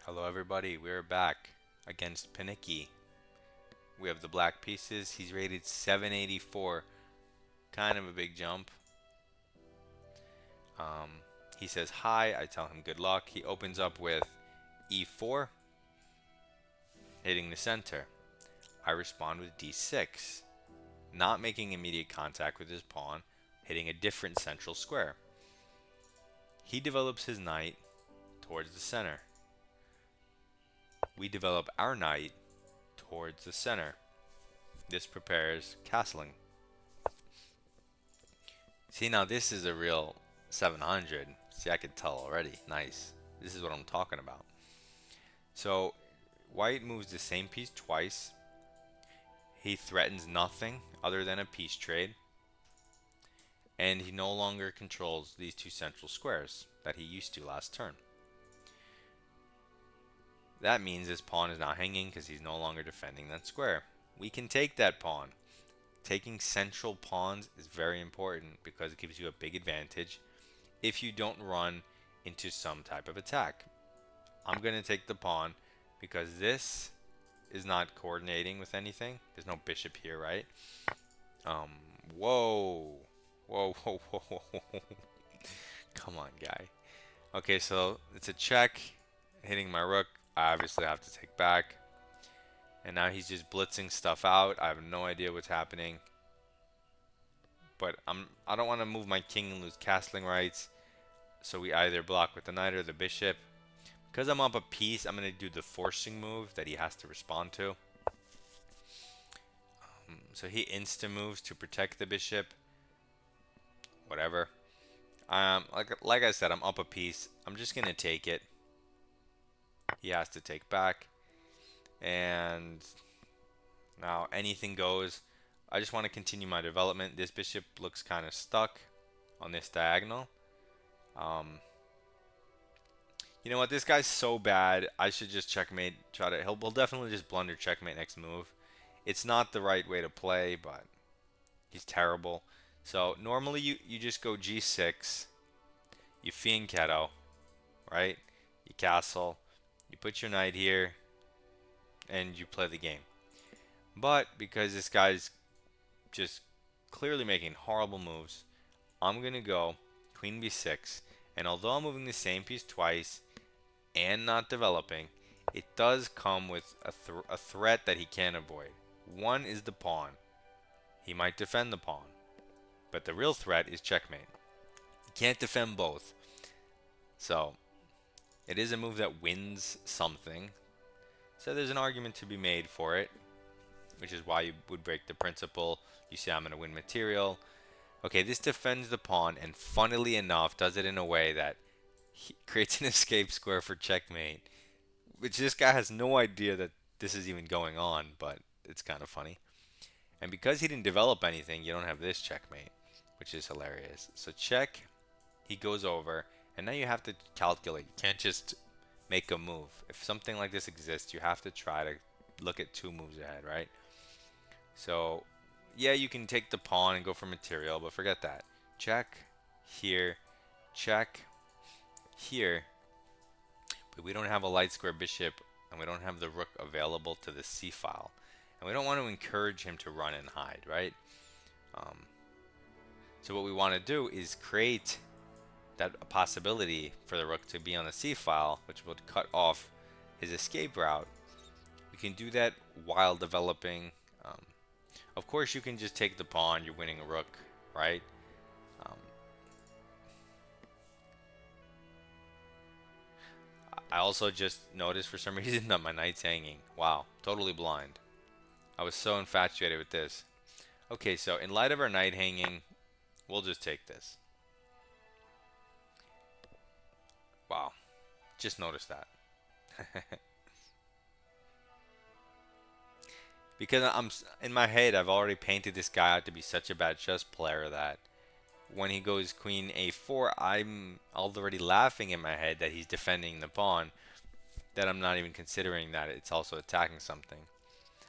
Hello everybody, we're back against Panicki. We have the black pieces. He's rated 784. Kind of a big jump. Um, he says hi, I tell him good luck. He opens up with e4, hitting the center. I respond with d6, not making immediate contact with his pawn, hitting a different central square. He develops his knight towards the center. We develop our knight towards the center. This prepares castling. See, now this is a real 700. See, I could tell already. Nice. This is what I'm talking about. So, white moves the same piece twice. He threatens nothing other than a piece trade. And he no longer controls these two central squares that he used to last turn. That means his pawn is now hanging because he's no longer defending that square. We can take that pawn. Taking central pawns is very important because it gives you a big advantage if you don't run into some type of attack. I'm going to take the pawn because this is not coordinating with anything. There's no bishop here, right? Um, whoa. Whoa, whoa, whoa, whoa, whoa. Come on, guy. Okay, so it's a check. Hitting my rook. I obviously have to take back. And now he's just blitzing stuff out. I have no idea what's happening. But I don't want to move my king and lose castling rights. So we either block with the knight or the bishop. Because I'm up a piece, I'm going to do the forcing move that he has to respond to. So he insta moves to protect the bishop. Whatever. Like I said, I'm up a piece. I'm just going to take it. He has to take back. And now anything goes. I just want to continue my development. This bishop looks kind of stuck on this diagonal. You know what? This guy's so bad. I should just checkmate. He'll definitely just blunder checkmate next move. It's not the right way to play, but he's terrible. So normally you just go g6. You fianchetto, right? You castle. You put your knight here, and you play the game. But because this guy's just clearly making horrible moves, I'm gonna go queen b6. And although I'm moving the same piece twice and not developing, it does come with a threat that he can't avoid. One is the pawn. He might defend the pawn, but the real threat is checkmate. He can't defend both. So it is a move that wins something. So there's an argument to be made for it, which is why you would break the principle. You say I'm going to win material. Okay, this defends the pawn, and funnily enough, does it in a way that he creates an escape square for checkmate, which this guy has no idea that this is even going on, but it's kind of funny. And because he didn't develop anything, you don't have this checkmate, which is hilarious. So check, he goes over, and now you have to calculate. You can't just make a move. If something like this exists, you have to try to look at two moves ahead, right? So, yeah, you can take the pawn and go for material, but forget that. Check here, check here, but we don't have a light square bishop, and we don't have the rook available to the c file. And we don't want to encourage him to run and hide, right? Um, so what we want to do is create that possibility for the rook to be on the c file, which will cut off his escape route. We can do that while developing. Of course, you can just take the pawn. You're winning a rook, right? Um, I also just noticed for some reason that my knight's hanging. Wow, totally blind. I was so infatuated with this. Okay, so in light of our knight hanging, we'll just take this. Wow, just noticed that. Because I'm in my head, I've already painted this guy out to be such a bad chess player that when he goes queen a4, I'm already laughing in my head that he's defending the pawn, that I'm not even considering that it's also attacking something.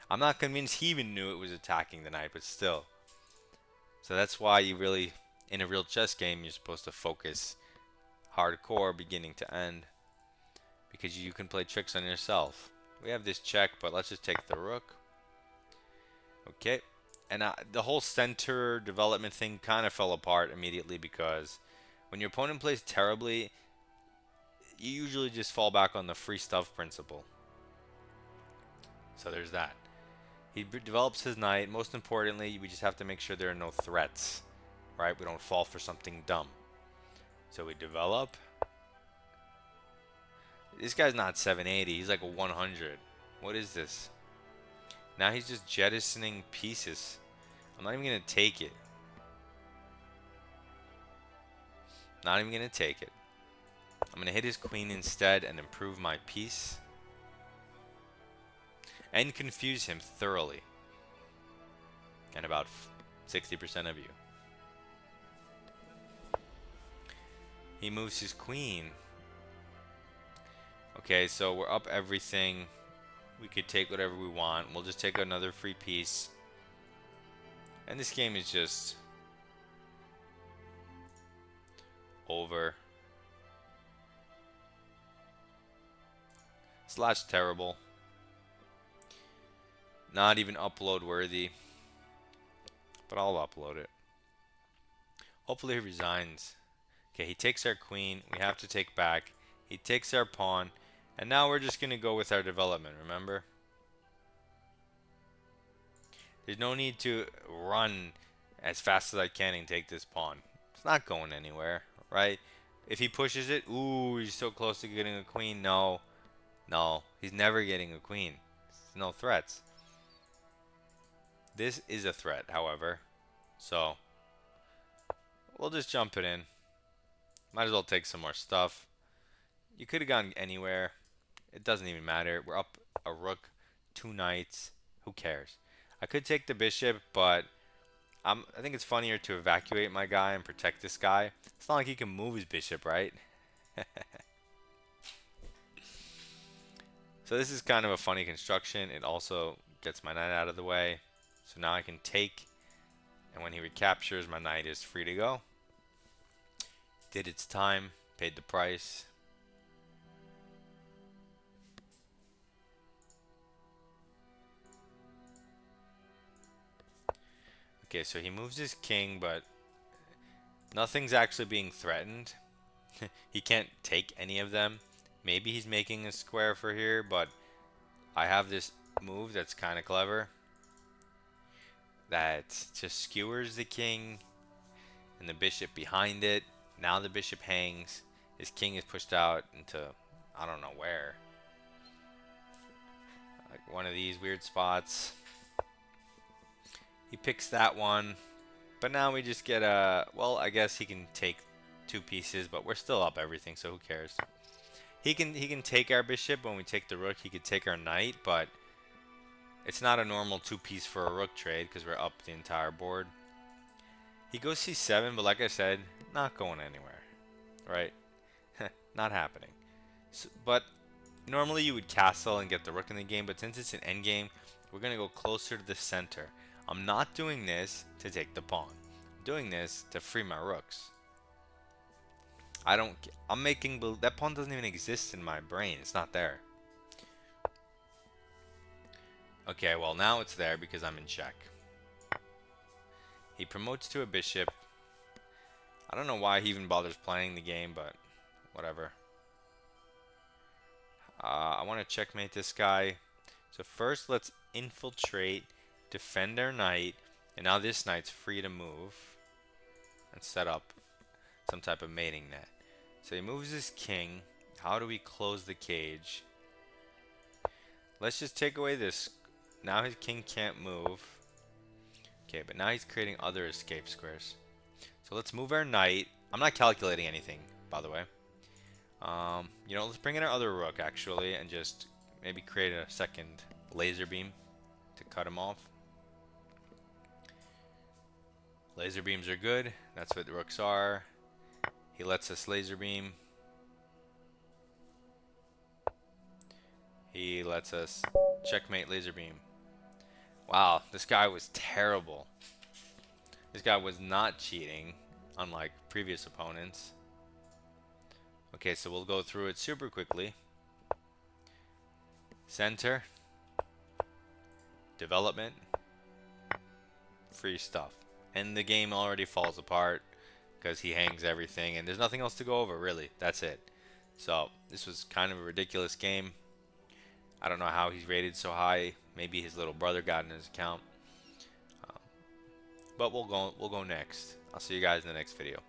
I'm not convinced he even knew it was attacking the knight, but still. So that's why you really, in a real chess game, you're supposed to focus hardcore beginning to end. because you can play tricks on yourself. We have this check, but let's just take the rook. Okay. And the whole center development thing kind of fell apart immediately because when your opponent plays terribly, you usually just fall back on the free stuff principle. So there's that. He develops his knight. Most importantly, we just have to make sure there are no threats, right? We don't fall for something dumb. So we develop. This guy's not 780. He's like a 100. What is this? Now he's just jettisoning pieces. I'm not even going to take it. Not even going to take it. I'm going to hit his queen instead and improve my piece. And confuse him thoroughly. And about 60% of you. He moves his queen. Okay, so we're up everything. We could take whatever we want. We'll just take another free piece. And this game is just over. Slash terrible. Not even upload worthy. But I'll upload it. Hopefully he resigns. Okay, he takes our queen. We have to take back. He takes our pawn. And now we're just going to go with our development, remember? There's no need to run as fast as I can and take this pawn. It's not going anywhere, right? If he pushes it, ooh, he's so close to getting a queen. No, no, he's never getting a queen. There's no threats. This is a threat, however. So, we'll just jump it in. Might as well take some more stuff. You could have gone anywhere. It doesn't even matter. We're up a rook, 2 knights. Who cares? I could take the bishop, but I think it's funnier to evacuate my guy and protect this guy. It's not like he can move his bishop, right? So this is kind of a funny construction. It also gets my knight out of the way. So now I can take, and when he recaptures, my knight is free to go. Did its time, paid the price. Okay, so he moves his king, but nothing's actually being threatened. He can't take any of them. Maybe he's making a square for here, but I have this move that's kind of clever. That just skewers the king and the bishop behind it. Now the bishop hangs. His king is pushed out into, I don't know where. Like one of these weird spots. He picks that one. But now we just get a, well, I guess he can take 2 pieces, but we're still up everything, so who cares? He can take our bishop. When we take the rook, he could take our knight, but it's not a normal 2-piece for a rook trade because we're up the entire board. He goes c7, but like I said, not going anywhere, right? Not happening. So, but normally you would castle and get the rook in the game, but since it's an endgame, we're going to go closer to the center. I'm not doing this to take the pawn. I'm doing this to free my rooks. I'm making, that pawn doesn't even exist in my brain. It's not there. Okay, well now it's there because I'm in check. He promotes to a bishop. I don't know why he even bothers playing the game, but whatever. I want to checkmate this guy. So first let's infiltrate, defend our knight, and now this knight's free to move and set up some type of mating net. So he moves his king. How do we close the cage? Let's just take away this. Now his king can't move. Okay, but now he's creating other escape squares. So let's move our knight. I'm not calculating anything, by the way. You know, let's bring in our other rook, actually, and just maybe create a second laser beam to cut him off. Laser beams are good. That's what the rooks are. He lets us laser beam. He lets us checkmate laser beam. Wow, this guy was terrible. This guy was not cheating, unlike previous opponents. Okay, so we'll go through it super quickly. Center, development, free stuff. And the game already falls apart because he hangs everything and there's nothing else to go over, really. That's it. So this was kind of a ridiculous game. I don't know how he's rated so high. Maybe his little brother got in his account. But we'll go next. I'll see you guys in the next video.